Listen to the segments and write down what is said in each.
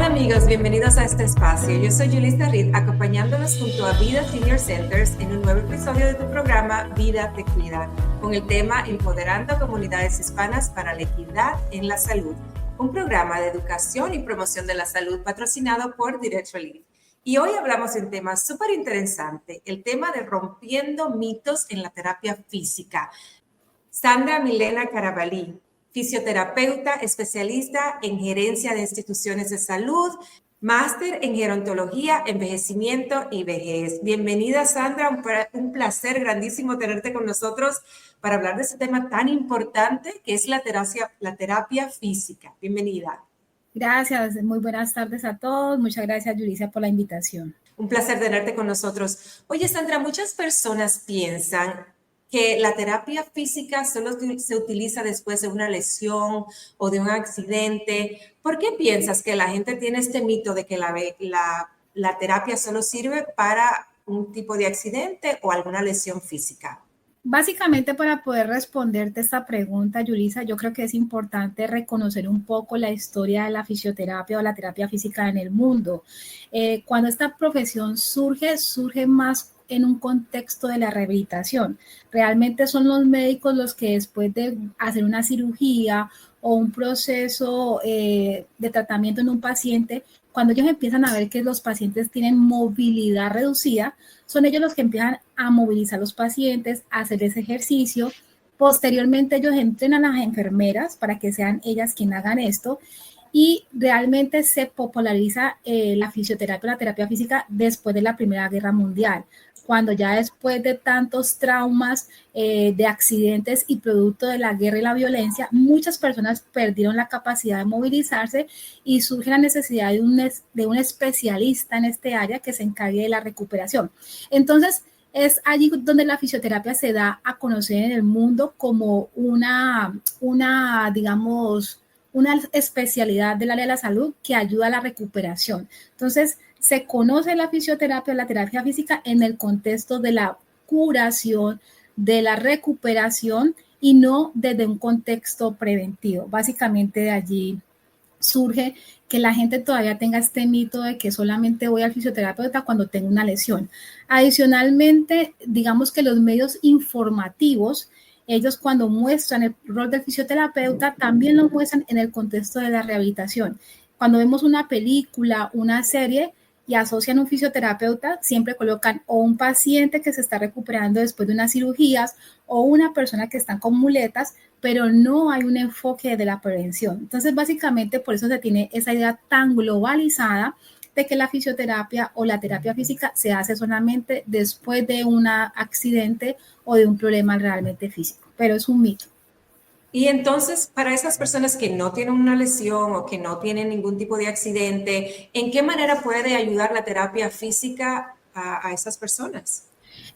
Hola amigos, bienvenidos a este espacio. Yo soy Yulisa Reed, acompañándolos junto a Vida Senior Centers en un nuevo episodio de tu programa Vida Te Cuida, con el tema Empoderando a Comunidades Hispanas para la Equidad en la Salud, un programa de educación y promoción de la salud patrocinado por Direct Relief. Y hoy hablamos de un tema súper interesante, el tema de rompiendo mitos en la terapia física. Sandra Milena Carabalí, fisioterapeuta, especialista en gerencia de instituciones de salud, máster en gerontología, envejecimiento y vejez. Bienvenida, Sandra, un placer grandísimo tenerte con nosotros para hablar de este tema tan importante que es la terapia física. Bienvenida. Gracias, muy buenas tardes a todos. Muchas gracias, Yulisa, por la invitación. Un placer tenerte con nosotros. Oye, Sandra, muchas personas piensan que la terapia física solo se utiliza después de una lesión o de un accidente. ¿Por qué piensas que la gente tiene este mito de que la terapia solo sirve para un tipo de accidente o alguna lesión física? Básicamente, para poder responderte esta pregunta, Yulisa, yo creo que es importante reconocer un poco la historia de la fisioterapia o la terapia física en el mundo. Cuando esta profesión surge más en un contexto de la rehabilitación. Realmente son los médicos los que después de hacer una cirugía o un proceso de tratamiento en un paciente, cuando ellos empiezan a ver que los pacientes tienen movilidad reducida, son ellos los que empiezan a movilizar a los pacientes, a hacer ese ejercicio. Posteriormente ellos entrenan a las enfermeras para que sean ellas quienes hagan esto y realmente se populariza la fisioterapia, la terapia física después de la Primera Guerra Mundial, cuando ya después de tantos traumas, de accidentes y producto de la guerra y la violencia, muchas personas perdieron la capacidad de movilizarse y surge la necesidad de un especialista en este área que se encargue de la recuperación. Entonces, es allí donde la fisioterapia se da a conocer en el mundo como digamos, una especialidad del área de la salud que ayuda a la recuperación. Entonces, se conoce la fisioterapia, la terapia física en el contexto de la curación, de la recuperación y no desde un contexto preventivo. Básicamente de allí surge que la gente todavía tenga este mito de que solamente voy al fisioterapeuta cuando tengo una lesión. Adicionalmente, digamos que los medios informativos, ellos cuando muestran el rol del fisioterapeuta, también lo muestran en el contexto de la rehabilitación. Cuando vemos una película, una serie y asocian un fisioterapeuta, siempre colocan o un paciente que se está recuperando después de unas cirugías o una persona que está con muletas, pero no hay un enfoque de la prevención. Entonces, básicamente, por eso se tiene esa idea tan globalizada de que la fisioterapia o la terapia física se hace solamente después de un accidente o de un problema realmente físico, pero es un mito. Y entonces, para esas personas que no tienen una lesión o que no tienen ningún tipo de accidente, ¿en qué manera puede ayudar la terapia física a esas personas?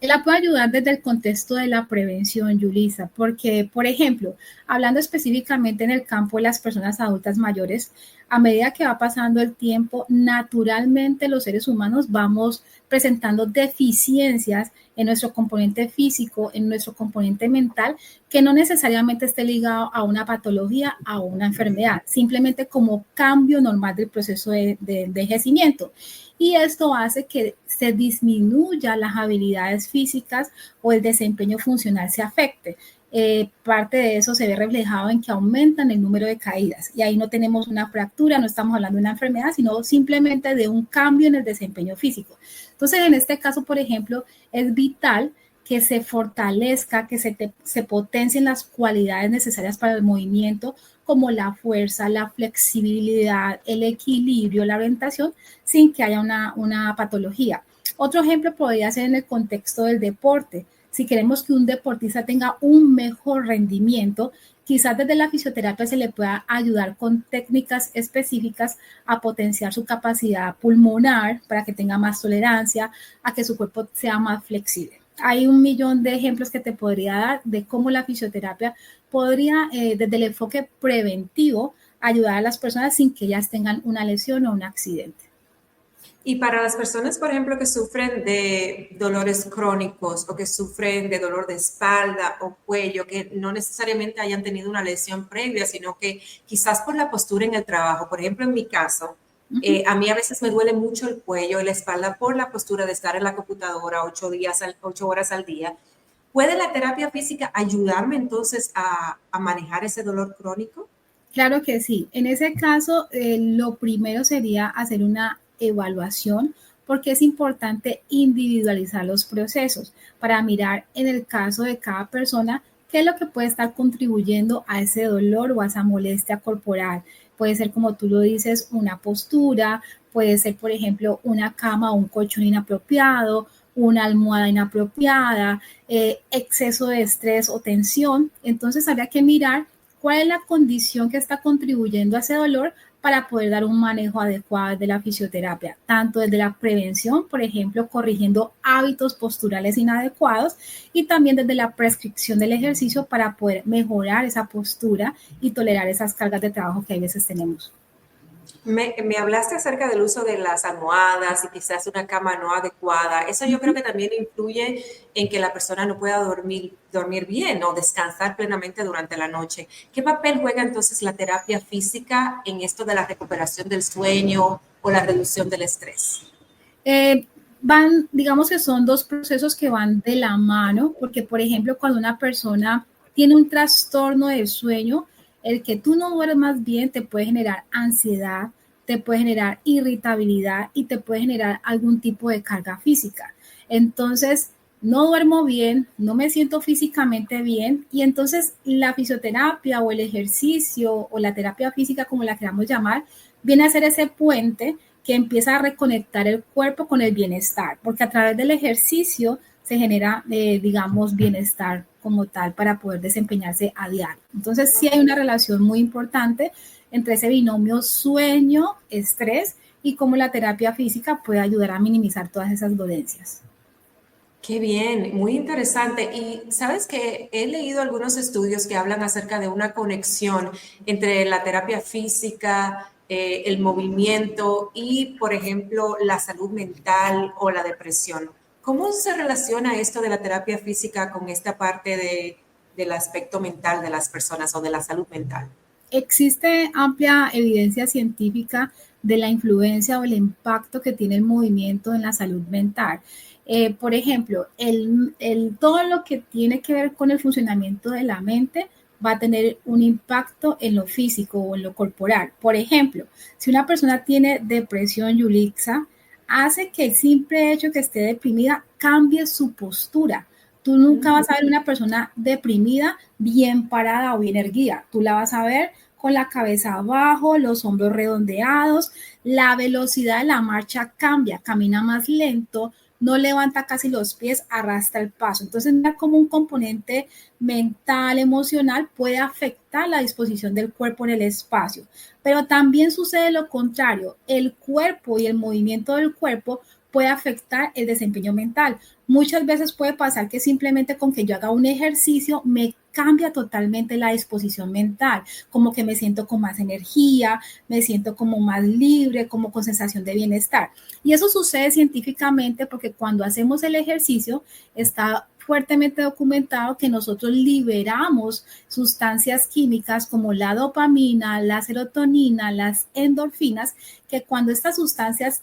La puede ayudar desde el contexto de la prevención, Yulisa, porque, por ejemplo, hablando específicamente en el campo de las personas adultas mayores, a medida que va pasando el tiempo, naturalmente los seres humanos vamos presentando deficiencias en nuestro componente físico, en nuestro componente mental, que no necesariamente esté ligado a una patología, a una enfermedad, simplemente como cambio normal del proceso de envejecimiento. Y esto hace que se disminuya las habilidades físicas o el desempeño funcional se afecte. Parte de eso se ve reflejado en que aumentan el número de caídas y ahí no tenemos una fractura, no estamos hablando de una enfermedad, sino simplemente de un cambio en el desempeño físico. Entonces, en este caso, por ejemplo, es vital que se fortalezca, que se potencien las cualidades necesarias para el movimiento, como la fuerza, la flexibilidad, el equilibrio, la orientación, sin que haya una patología. Otro ejemplo podría ser en el contexto del deporte. Si queremos que un deportista tenga un mejor rendimiento, quizás desde la fisioterapia se le pueda ayudar con técnicas específicas a potenciar su capacidad pulmonar para que tenga más tolerancia, a que su cuerpo sea más flexible. Hay un millón de ejemplos que te podría dar de cómo la fisioterapia podría, desde el enfoque preventivo, ayudar a las personas sin que ellas tengan una lesión o un accidente. Y para las personas, por ejemplo, que sufren de dolores crónicos o que sufren de dolor de espalda o cuello, que no necesariamente hayan tenido una lesión previa, sino que quizás por la postura en el trabajo, por ejemplo, en mi caso, A mí a veces me duele mucho el cuello y la espalda por la postura de estar en la computadora 8 horas al día. ¿Puede la terapia física ayudarme entonces a manejar ese dolor crónico? Claro que sí. En ese caso, lo primero sería hacer una evaluación porque es importante individualizar los procesos para mirar en el caso de cada persona qué es lo que puede estar contribuyendo a ese dolor o a esa molestia corporal. Puede ser, como tú lo dices, una postura, puede ser, por ejemplo, una cama o un colchón inapropiado, una almohada inapropiada, exceso de estrés o tensión. Entonces, habría que mirar cuál es la condición que está contribuyendo a ese dolor para poder dar un manejo adecuado de la fisioterapia, tanto desde la prevención, por ejemplo, corrigiendo hábitos posturales inadecuados, y también desde la prescripción del ejercicio para poder mejorar esa postura y tolerar esas cargas de trabajo que a veces tenemos. Me hablaste acerca del uso de las almohadas y quizás una cama no adecuada. Eso yo creo que también influye en que la persona no pueda dormir bien o descansar plenamente durante la noche. ¿Qué papel juega entonces la terapia física en esto de la recuperación del sueño o la reducción del estrés? Eh, digamos que son dos procesos que van de la mano, porque por ejemplo, cuando una persona tiene un trastorno del sueño, el que tú no duermas bien te puede generar ansiedad, te puede generar irritabilidad y te puede generar algún tipo de carga física. Entonces, no duermo bien, no me siento físicamente bien, y entonces la fisioterapia o el ejercicio o la terapia física, como la queramos llamar, viene a ser ese puente que empieza a reconectar el cuerpo con el bienestar, porque a través del ejercicio se genera, digamos, bienestar como tal para poder desempeñarse a diario. Entonces, sí hay una relación muy importante entre ese binomio sueño-estrés y cómo la terapia física puede ayudar a minimizar todas esas dolencias. Qué bien, muy interesante. Y sabes que he leído algunos estudios que hablan acerca de una conexión entre la terapia física, el movimiento y, por ejemplo, la salud mental o la depresión. ¿Cómo se relaciona esto de la terapia física con esta parte del aspecto mental de las personas o de la salud mental? Existe amplia evidencia científica de la influencia o el impacto que tiene el movimiento en la salud mental. Por ejemplo, todo lo que tiene que ver con el funcionamiento de la mente va a tener un impacto en lo físico o en lo corporal. Por ejemplo, si una persona tiene depresión, Yulixa, hace que el simple hecho que esté deprimida cambie su postura. Tú nunca vas a ver una persona deprimida bien parada o bien erguida. Tú la vas a ver con la cabeza abajo, los hombros redondeados, la velocidad de la marcha cambia, camina más lento, no levanta casi los pies, arrastra el paso. Entonces, mira como un componente mental, emocional puede afectar la disposición del cuerpo en el espacio. Pero también sucede lo contrario, el cuerpo y el movimiento del cuerpo puede afectar el desempeño mental. Muchas veces puede pasar que simplemente con que yo haga un ejercicio me cambia totalmente la disposición mental, como que me siento con más energía, me siento como más libre, como con sensación de bienestar. Y eso sucede científicamente porque cuando hacemos el ejercicio está fuertemente documentado que nosotros liberamos sustancias químicas como la dopamina, la serotonina, las endorfinas, que cuando estas sustancias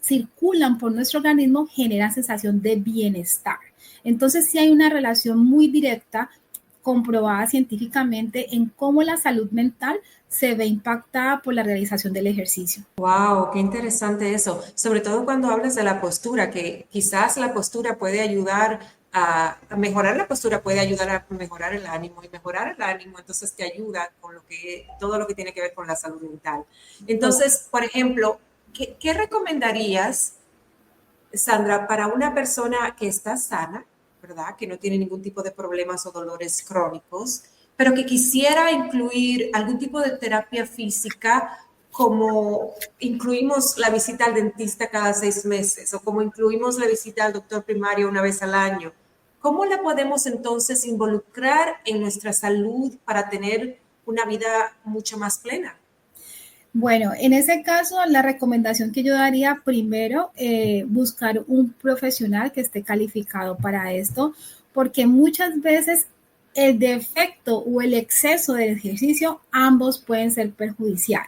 circulan por nuestro organismo generan sensación de bienestar. Entonces sí hay una relación muy directa comprobada científicamente en cómo la salud mental se ve impactada por la realización del ejercicio. Wow, qué interesante eso. Sobre todo cuando hablas de la postura, que quizás la postura puede ayudar a mejorar la postura, puede ayudar a mejorar el ánimo y mejorar el ánimo, entonces te ayuda con todo lo que tiene que ver con la salud mental. Entonces, por ejemplo, ¿qué recomendarías, Sandra, para una persona que está sana, ¿verdad? Que no tiene ningún tipo de problemas o dolores crónicos, pero que quisiera incluir algún tipo de terapia física, como incluimos la visita al dentista cada 6 meses o como incluimos la visita al doctor primario una vez al año? ¿Cómo la podemos entonces involucrar en nuestra salud para tener una vida mucho más plena? Bueno, en ese caso, la recomendación que yo daría primero, buscar un profesional que esté calificado para esto, porque muchas veces el defecto o el exceso del ejercicio, ambos pueden ser perjudicial.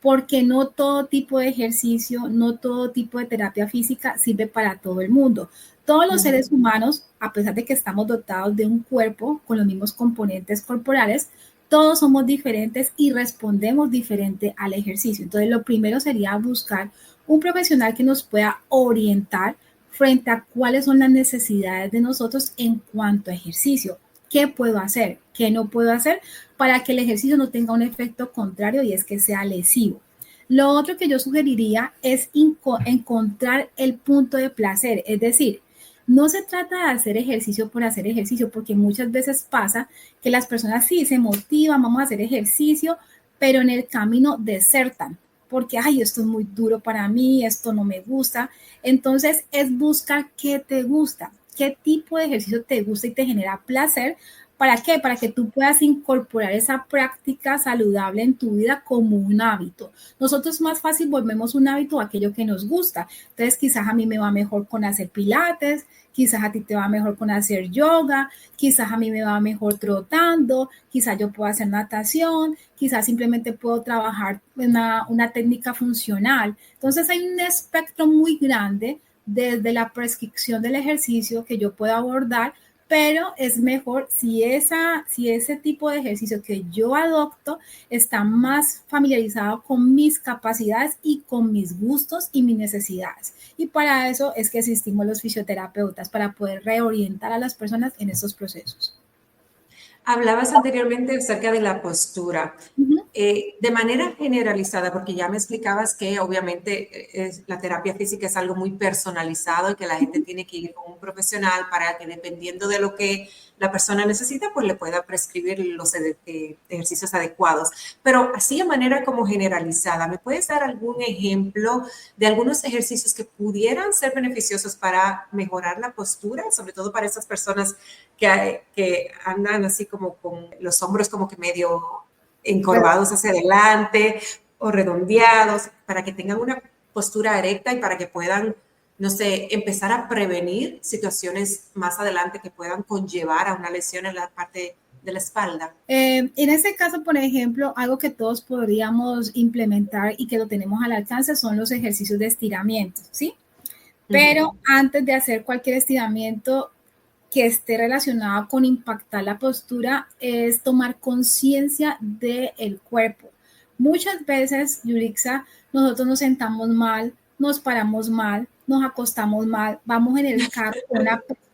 porque no todo tipo de ejercicio, no todo tipo de terapia física sirve para todo el mundo. Todos los seres humanos, a pesar de que estamos dotados de un cuerpo con los mismos componentes corporales, todos somos diferentes y respondemos diferente al ejercicio. Entonces, lo primero sería buscar un profesional que nos pueda orientar frente a cuáles son las necesidades de nosotros en cuanto a ejercicio. ¿Qué puedo hacer? ¿Qué no puedo hacer? Para que el ejercicio no tenga un efecto contrario y es que sea lesivo. Lo otro que yo sugeriría es encontrar el punto de placer, es decir, no se trata de hacer ejercicio por hacer ejercicio, porque muchas veces pasa que las personas sí se motivan, vamos a hacer ejercicio, pero en el camino desertan, porque, ay, esto es muy duro para mí, esto no me gusta. Entonces, es buscar qué te gusta, qué tipo de ejercicio te gusta y te genera placer. ¿Para qué? Para que tú puedas incorporar esa práctica saludable en tu vida como un hábito. Nosotros más fácil volvemos un hábito a aquello que nos gusta. Entonces, quizás a mí me va mejor con hacer pilates, quizás a ti te va mejor con hacer yoga, quizás a mí me va mejor trotando, quizás yo puedo hacer natación, quizás simplemente puedo trabajar una técnica funcional. Entonces, hay un espectro muy grande desde la prescripción del ejercicio que yo puedo abordar, pero es mejor si ese tipo de ejercicio que yo adopto está más familiarizado con mis capacidades y con mis gustos y mis necesidades. Y para eso es que existimos los fisioterapeutas, para poder reorientar a las personas en estos procesos. Hablabas anteriormente acerca de la postura. De manera generalizada, porque ya me explicabas que obviamente la terapia física es algo muy personalizado y que la gente tiene que ir con un profesional para que dependiendo de lo que la persona necesita, pues le pueda prescribir los ejercicios adecuados. Pero así de manera como generalizada, ¿me puedes dar algún ejemplo de algunos ejercicios que pudieran ser beneficiosos para mejorar la postura, sobre todo para esas personas que andan así como con los hombros como que medio encorvados hacia adelante o redondeados, para que tengan una postura erecta y para que puedan, no sé, empezar a prevenir situaciones más adelante que puedan conllevar a una lesión en la parte de la espalda? En este caso, por ejemplo, algo que todos podríamos implementar y que lo tenemos al alcance son los ejercicios de estiramiento, ¿sí? Pero antes de hacer cualquier estiramiento que esté relacionado con impactar la postura, es tomar conciencia del cuerpo. Muchas veces, Yurixa, nosotros nos sentamos mal, nos paramos mal, nos acostamos mal, vamos en el carro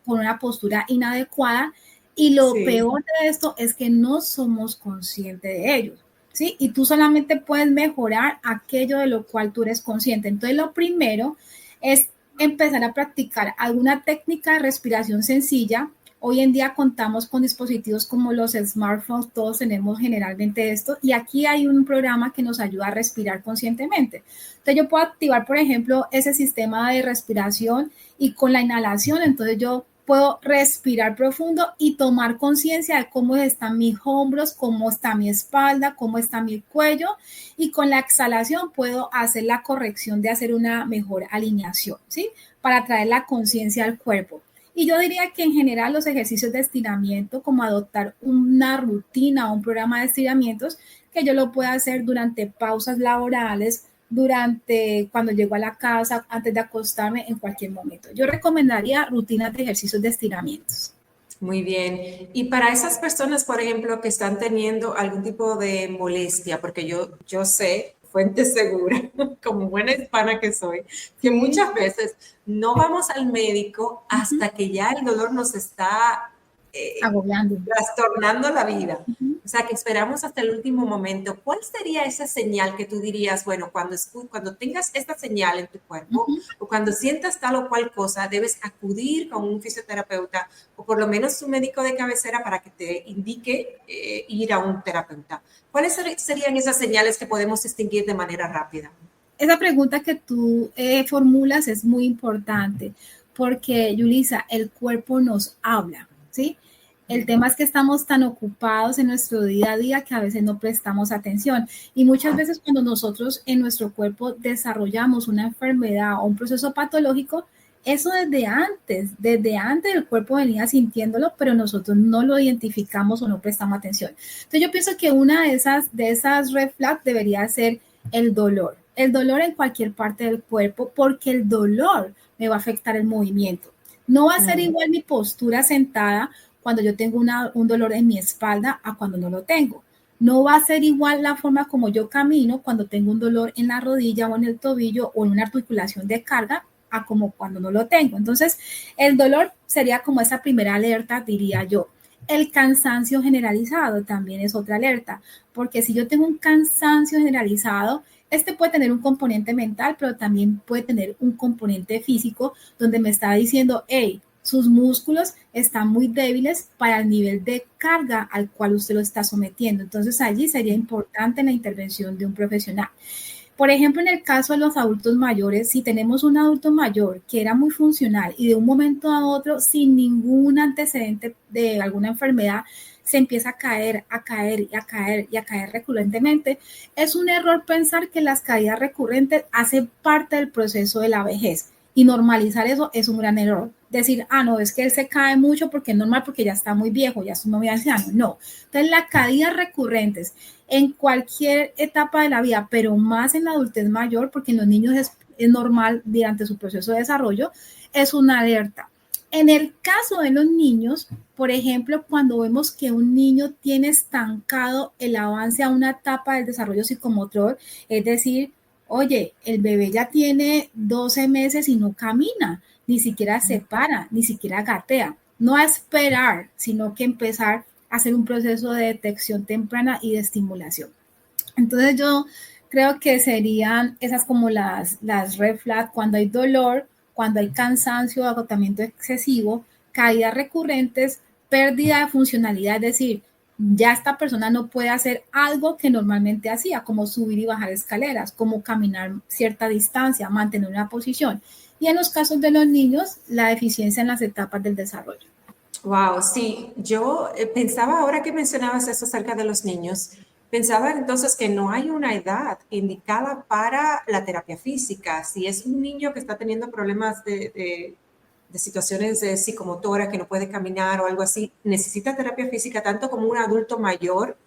con una postura inadecuada y lo peor de esto es que no somos conscientes de ello, ¿sí? Y tú solamente puedes mejorar aquello de lo cual tú eres consciente. Entonces, lo primero es empezar a practicar alguna técnica de respiración sencilla. Hoy en día contamos con dispositivos como los smartphones, todos tenemos generalmente esto, y aquí hay un programa que nos ayuda a respirar conscientemente. Entonces yo puedo activar, por ejemplo, ese sistema de respiración y con la inhalación, entonces yo puedo respirar profundo y tomar conciencia de cómo están mis hombros, cómo está mi espalda, cómo está mi cuello, y con la exhalación puedo hacer la corrección de hacer una mejor alineación, ¿sí? Para traer la conciencia al cuerpo. Y yo diría que en general los ejercicios de estiramiento, como adoptar una rutina o un programa de estiramientos, que yo lo pueda hacer durante pausas laborales, durante cuando llego a la casa, antes de acostarme, en cualquier momento. Yo recomendaría rutinas de ejercicios de estiramientos. Muy bien. Y para esas personas, por ejemplo, que están teniendo algún tipo de molestia, porque yo sé, fuente segura, como buena hispana que soy, que muchas veces no vamos al médico hasta que ya el dolor nos está agobiando, trastornando la vida. O sea, que esperamos hasta el último momento. ¿Cuál sería esa señal que tú dirías, bueno, cuando tengas esta señal en tu cuerpo o cuando sientas tal o cual cosa, debes acudir con un fisioterapeuta o por lo menos un médico de cabecera para que te indique ir a un terapeuta? ¿Cuáles serían esas señales que podemos distinguir de manera rápida? Esa pregunta que tú formulas es muy importante porque, Yulisa, el cuerpo nos habla, ¿sí? El tema es que estamos tan ocupados en nuestro día a día que a veces no prestamos atención. Y muchas veces cuando nosotros en nuestro cuerpo desarrollamos una enfermedad o un proceso patológico, eso desde antes el cuerpo venía sintiéndolo, pero nosotros no lo identificamos o no prestamos atención. Entonces yo pienso que una de esas red flags debería ser el dolor en cualquier parte del cuerpo, porque el dolor me va a afectar el movimiento. No va a ser igual mi postura sentada cuando yo tengo un dolor en mi espalda a cuando no lo tengo. No va a ser igual la forma como yo camino cuando tengo un dolor en la rodilla o en el tobillo o en una articulación de carga a como cuando no lo tengo. Entonces, el dolor sería como esa primera alerta, diría yo. El cansancio generalizado también es otra alerta, porque si yo tengo un cansancio generalizado, este puede tener un componente mental, pero también puede tener un componente físico donde me está diciendo, hey, sus músculos están muy débiles para el nivel de carga al cual usted lo está sometiendo. Entonces allí sería importante la intervención de un profesional. Por ejemplo, en el caso de los adultos mayores, si tenemos un adulto mayor que era muy funcional y de un momento a otro, sin ningún antecedente de alguna enfermedad, se empieza a caer, a caer y a caer y a caer recurrentemente, es un error pensar que las caídas recurrentes hacen parte del proceso de la vejez. Y normalizar eso es un gran error. Decir, no, es que él se cae mucho porque es normal, porque ya está muy viejo, ya es muy anciano. No. Entonces, las caídas recurrentes en cualquier etapa de la vida, pero más en la adultez mayor, porque en los niños es normal durante su proceso de desarrollo, es una alerta. En el caso de los niños, por ejemplo, cuando vemos que un niño tiene estancado el avance a una etapa del desarrollo psicomotor, es decir, oye, el bebé ya tiene 12 meses y no camina, ni siquiera se para, ni siquiera gatea. No a esperar, sino que empezar a hacer un proceso de detección temprana y de estimulación. Entonces yo creo que serían esas como las red flags cuando hay dolor, cuando hay cansancio, agotamiento excesivo, caídas recurrentes, pérdida de funcionalidad, es decir, ya esta persona no puede hacer algo que normalmente hacía, como subir y bajar escaleras, como caminar cierta distancia, mantener una posición. Y en los casos de los niños, la deficiencia en las etapas del desarrollo. Wow, sí, yo pensaba ahora que mencionabas eso acerca de los niños, pensaba entonces que no hay una edad indicada para la terapia física. Si es un niño que está teniendo problemas de situaciones psicomotoras, que no puede caminar o algo así, necesita terapia física tanto como un adulto mayor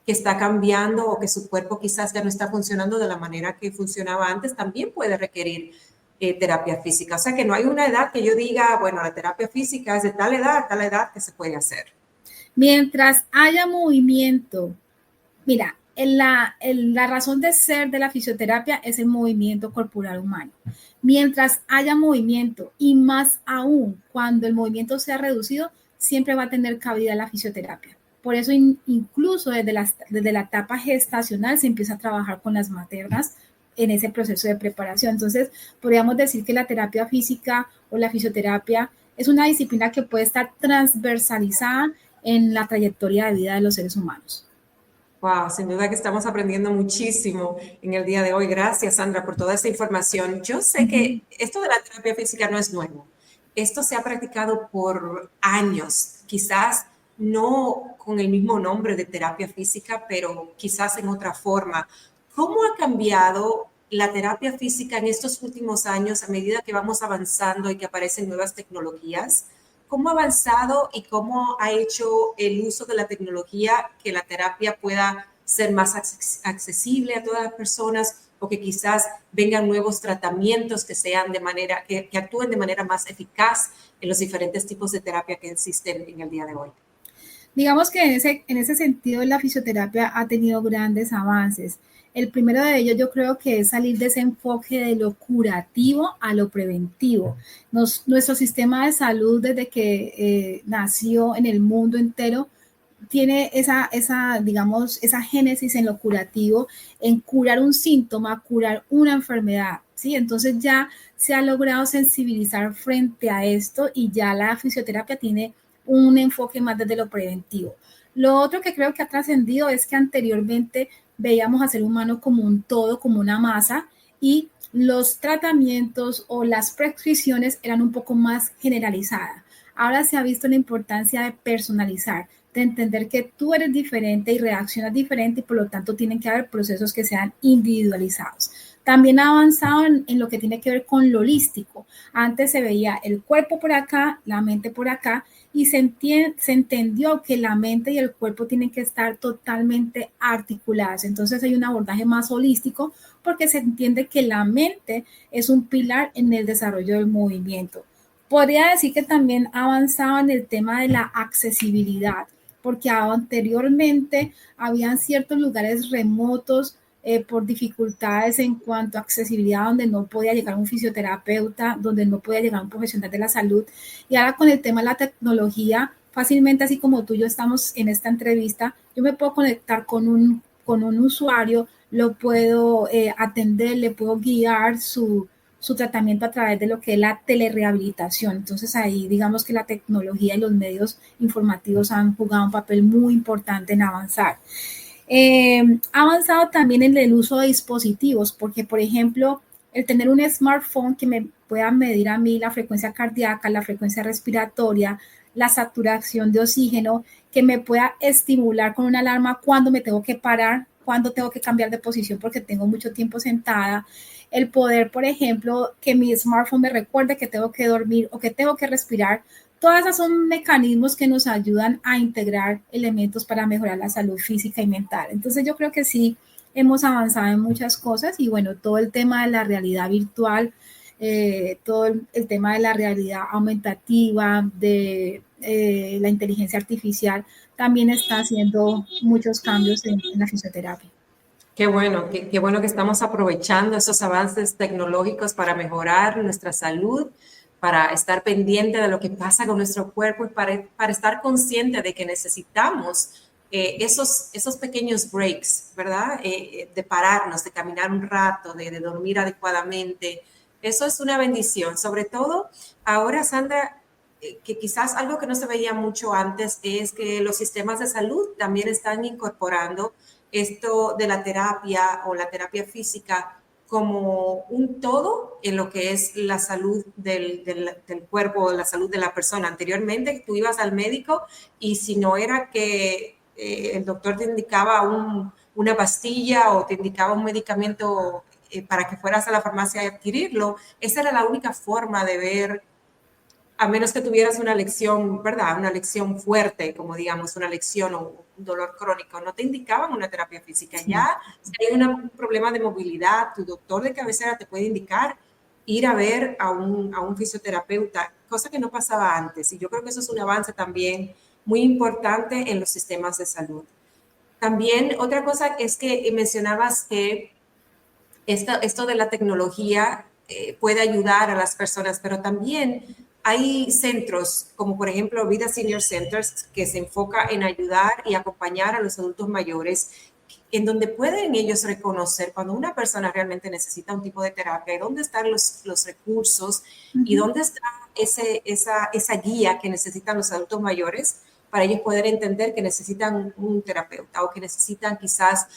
que está cambiando o que su cuerpo quizás ya no está funcionando de la manera que funcionaba antes, también puede requerir terapia física. O sea que no hay una edad que yo diga, bueno, la terapia física es de tal edad que se puede hacer. Mientras haya movimiento, mira, la razón de ser de la fisioterapia es el movimiento corporal humano. Mientras haya movimiento y más aún cuando el movimiento sea reducido, siempre va a tener cabida la fisioterapia. Por eso incluso desde la etapa gestacional se empieza a trabajar con las maternas en ese proceso de preparación. Entonces, podríamos decir que la terapia física o la fisioterapia es una disciplina que puede estar transversalizada en la trayectoria de vida de los seres humanos. Wow, sin duda que estamos aprendiendo muchísimo en el día de hoy. Gracias, Sandra, por toda esa información. Yo sé que esto de la terapia física no es nuevo. Esto se ha practicado por años, quizás no con el mismo nombre de terapia física, pero quizás en otra forma. ¿Cómo ha cambiado la terapia física en estos últimos años a medida que vamos avanzando y que aparecen nuevas tecnologías? ¿Cómo ha avanzado y cómo ha hecho el uso de la tecnología que la terapia pueda ser más accesible a todas las personas o que quizás vengan nuevos tratamientos que sean que actúen de manera más eficaz en los diferentes tipos de terapia que existen en el día de hoy? Digamos que en ese sentido la fisioterapia ha tenido grandes avances. El primero de ellos yo creo que es salir de ese enfoque de lo curativo a lo preventivo. Nuestro sistema de salud desde que nació en el mundo entero tiene digamos, esa génesis en lo curativo, en curar un síntoma, curar una enfermedad, ¿sí? Entonces ya se ha logrado sensibilizar frente a esto y ya la fisioterapia tiene un enfoque más desde lo preventivo. Lo otro que creo que ha trascendido es que anteriormente veíamos al ser humano como un todo, como una masa, y los tratamientos o las prescripciones eran un poco más generalizadas. Ahora se ha visto la importancia de personalizar, de entender que tú eres diferente y reaccionas diferente y por lo tanto tienen que haber procesos que sean individualizados. También ha avanzado en lo que tiene que ver con lo holístico. Antes se veía el cuerpo por acá, la mente por acá, y se entendió que la mente y el cuerpo tienen que estar totalmente articuladas. Entonces hay un abordaje más holístico porque se entiende que la mente es un pilar en el desarrollo del movimiento. Podría decir que también ha avanzado en el tema de la accesibilidad, porque anteriormente habían ciertos lugares remotos por dificultades en cuanto a accesibilidad, donde no podía llegar un fisioterapeuta, donde no podía llegar un profesional de la salud. Y ahora con el tema de la tecnología, fácilmente, así como tú y yo estamos en esta entrevista, yo me puedo conectar con un usuario, lo puedo atender, le puedo guiar su tratamiento a través de lo que es la telerehabilitación. Entonces ahí digamos que la tecnología y los medios informativos han jugado un papel muy importante en avanzar. Ha avanzado también en el uso de dispositivos, porque por ejemplo, el tener un smartphone que me pueda medir a mí la frecuencia cardíaca, la frecuencia respiratoria, la saturación de oxígeno, que me pueda estimular con una alarma cuando me tengo que parar, cuando tengo que cambiar de posición porque tengo mucho tiempo sentada, el poder, por ejemplo, que mi smartphone me recuerde que tengo que dormir o que tengo que respirar. Todas esas son mecanismos que nos ayudan a integrar elementos para mejorar la salud física y mental. Entonces yo creo que sí hemos avanzado en muchas cosas y bueno, todo el tema de la realidad virtual, todo el tema de la realidad aumentativa, de la inteligencia artificial, también está haciendo muchos cambios en la fisioterapia. Qué bueno que estamos aprovechando esos avances tecnológicos para mejorar nuestra salud, para estar pendiente de lo que pasa con nuestro cuerpo y para estar consciente de que necesitamos esos pequeños breaks, ¿verdad? De pararnos, de caminar un rato, de dormir adecuadamente. Eso es una bendición. Sobre todo ahora, Sandra, que quizás algo que no se veía mucho antes es que los sistemas de salud también están incorporando esto de la terapia o la terapia física como un todo en lo que es la salud del cuerpo, la salud de la persona. Anteriormente tú ibas al médico y si no era que el doctor te indicaba una pastilla o te indicaba un medicamento para que fueras a la farmacia a adquirirlo, esa era la única forma de ver, a menos que tuvieras una lección, ¿verdad? Una lección fuerte, como digamos, una lección o un dolor crónico, no te indicaban una terapia física. Sí. Ya, si hay un problema de movilidad, tu doctor de cabecera te puede indicar ir a ver a un fisioterapeuta, cosa que no pasaba antes. Y yo creo que eso es un avance también muy importante en los sistemas de salud. También otra cosa es que mencionabas que esto de la tecnología puede ayudar a las personas, pero también hay centros, como por ejemplo Vida Senior Centers, que se enfoca en ayudar y acompañar a los adultos mayores, en donde pueden ellos reconocer cuando una persona realmente necesita un tipo de terapia y dónde están los recursos y dónde está esa guía que necesitan los adultos mayores para ellos poder entender que necesitan un terapeuta o que necesitan quizás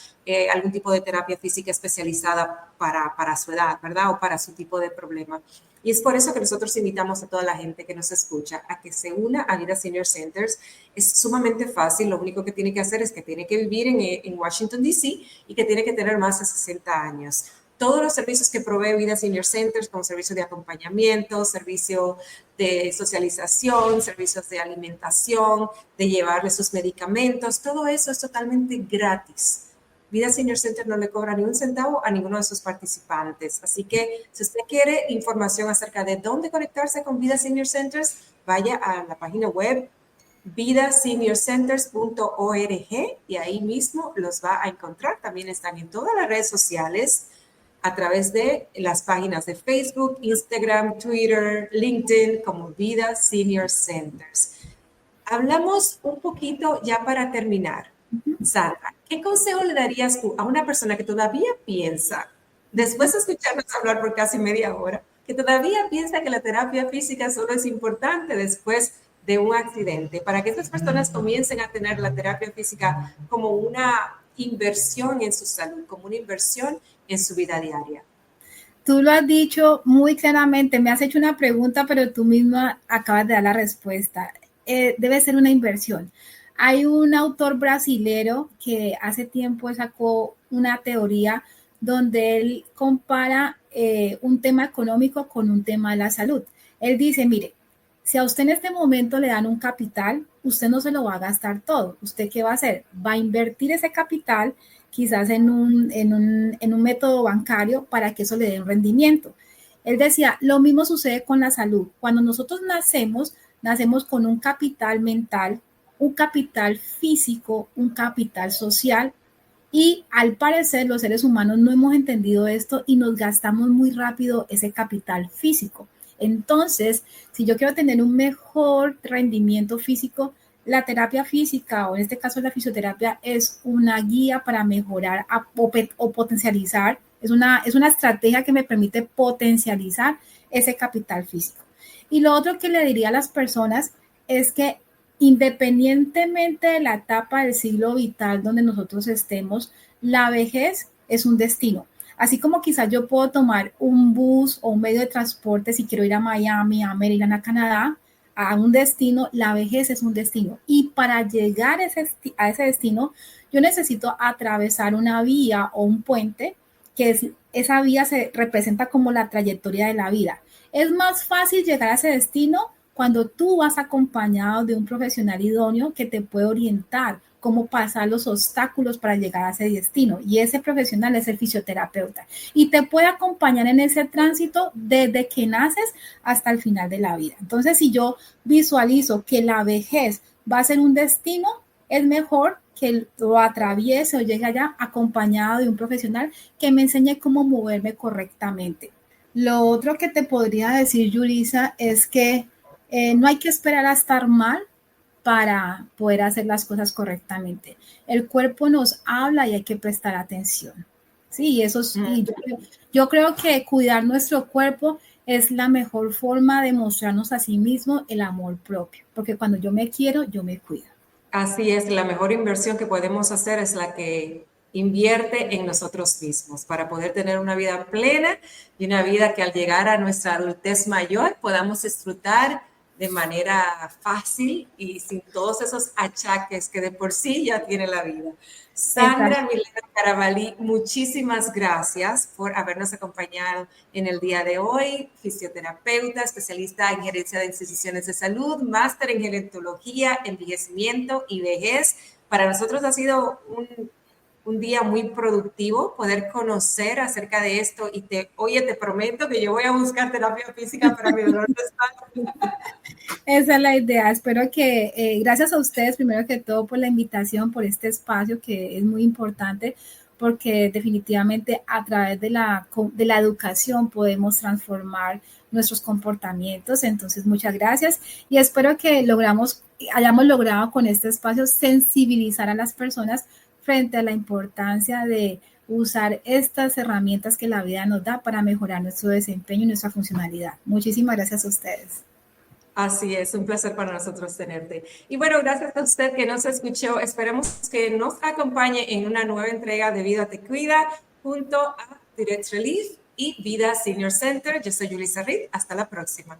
algún tipo de terapia física especializada para su edad, ¿verdad? O para su tipo de problema. Y es por eso que nosotros invitamos a toda la gente que nos escucha a que se una a Vida Senior Centers. Es sumamente fácil, lo único que tiene que hacer es que tiene que vivir en Washington, D.C. y que tiene que tener más de 60 años. Todos los servicios que provee Vida Senior Centers, como servicio de acompañamiento, servicio de socialización, servicios de alimentación, de llevarle sus medicamentos, todo eso es totalmente gratis. Vida Senior Center no le cobra ni un centavo a ninguno de sus participantes. Así que si usted quiere información acerca de dónde conectarse con Vida Senior Centers, vaya a la página web vidaseniorcenters.org y ahí mismo los va a encontrar. También están en todas las redes sociales a través de las páginas de Facebook, Instagram, Twitter, LinkedIn, como Vida Senior Centers. Hablamos un poquito ya para terminar. Sandra, ¿qué consejo le darías tú a una persona que todavía piensa, después de escucharnos hablar por casi media hora, que todavía piensa que la terapia física solo es importante después de un accidente, para que estas personas comiencen a tener la terapia física como una inversión en su salud, como una inversión en su vida diaria? Tú lo has dicho muy claramente, me has hecho una pregunta, pero tú misma acabas de dar la respuesta. Debe ser una inversión. Hay un autor brasilero que hace tiempo sacó una teoría donde él compara un tema económico con un tema de la salud. Él dice, mire, si a usted en este momento le dan un capital, usted no se lo va a gastar todo. ¿Usted qué va a hacer? Va a invertir ese capital quizás en un método bancario para que eso le dé un rendimiento. Él decía, lo mismo sucede con la salud. Cuando nosotros nacemos con un capital mental, un capital físico, un capital social, y al parecer los seres humanos no hemos entendido esto y nos gastamos muy rápido ese capital físico. Entonces, si yo quiero tener un mejor rendimiento físico, la terapia física, o en este caso la fisioterapia, es una guía para mejorar o potencializar, es una estrategia que me permite potencializar ese capital físico. Y lo otro que le diría a las personas es que independientemente de la etapa del ciclo vital donde nosotros estemos, la vejez es un destino. Así como quizás yo puedo tomar un bus o un medio de transporte si quiero ir a Miami, a Maryland, a Canadá, a un destino, la vejez es un destino. Y para llegar a ese destino, yo necesito atravesar una vía o un puente, que esa vía se representa como la trayectoria de la vida. Es más fácil llegar a ese destino cuando tú vas acompañado de un profesional idóneo que te puede orientar cómo pasar los obstáculos para llegar a ese destino. Y ese profesional es el fisioterapeuta. Y te puede acompañar en ese tránsito desde que naces hasta el final de la vida. Entonces, si yo visualizo que la vejez va a ser un destino, es mejor que lo atraviese o llegue allá acompañado de un profesional que me enseñe cómo moverme correctamente. Lo otro que te podría decir, Yulisa, es que no hay que esperar a estar mal para poder hacer las cosas correctamente. El cuerpo nos habla y hay que prestar atención. Sí, eso es, y yo creo que cuidar nuestro cuerpo es la mejor forma de mostrarnos a sí mismo el amor propio, porque cuando yo me quiero, yo me cuido. Así es, la mejor inversión que podemos hacer es la que invierte en nosotros mismos para poder tener una vida plena y una vida que al llegar a nuestra adultez mayor podamos disfrutar de manera fácil y sin todos esos achaques que de por sí ya tiene la vida. Sandra Milena Carabalí, muchísimas gracias por habernos acompañado en el día de hoy. Fisioterapeuta, especialista en gerencia de instituciones de salud, máster en gerontología, envejecimiento y vejez. Para nosotros ha sido un día muy productivo poder conocer acerca de esto y te prometo que yo voy a buscar terapia física para mi dolor de espalda. Esa es la idea. Espero que, gracias a ustedes, primero que todo, por la invitación, por este espacio que es muy importante, porque definitivamente a través de la educación podemos transformar nuestros comportamientos. Entonces, muchas gracias y espero que hayamos logrado con este espacio sensibilizar a las personas frente a la importancia de usar estas herramientas que la vida nos da para mejorar nuestro desempeño y nuestra funcionalidad. Muchísimas gracias a ustedes. Así es, un placer para nosotros tenerte. Y bueno, gracias a usted que nos escuchó. Esperemos que nos acompañe en una nueva entrega de Vida Te Cuida junto a Direct Relief y Vida Senior Center. Yo soy Yulisa Reed. Hasta la próxima.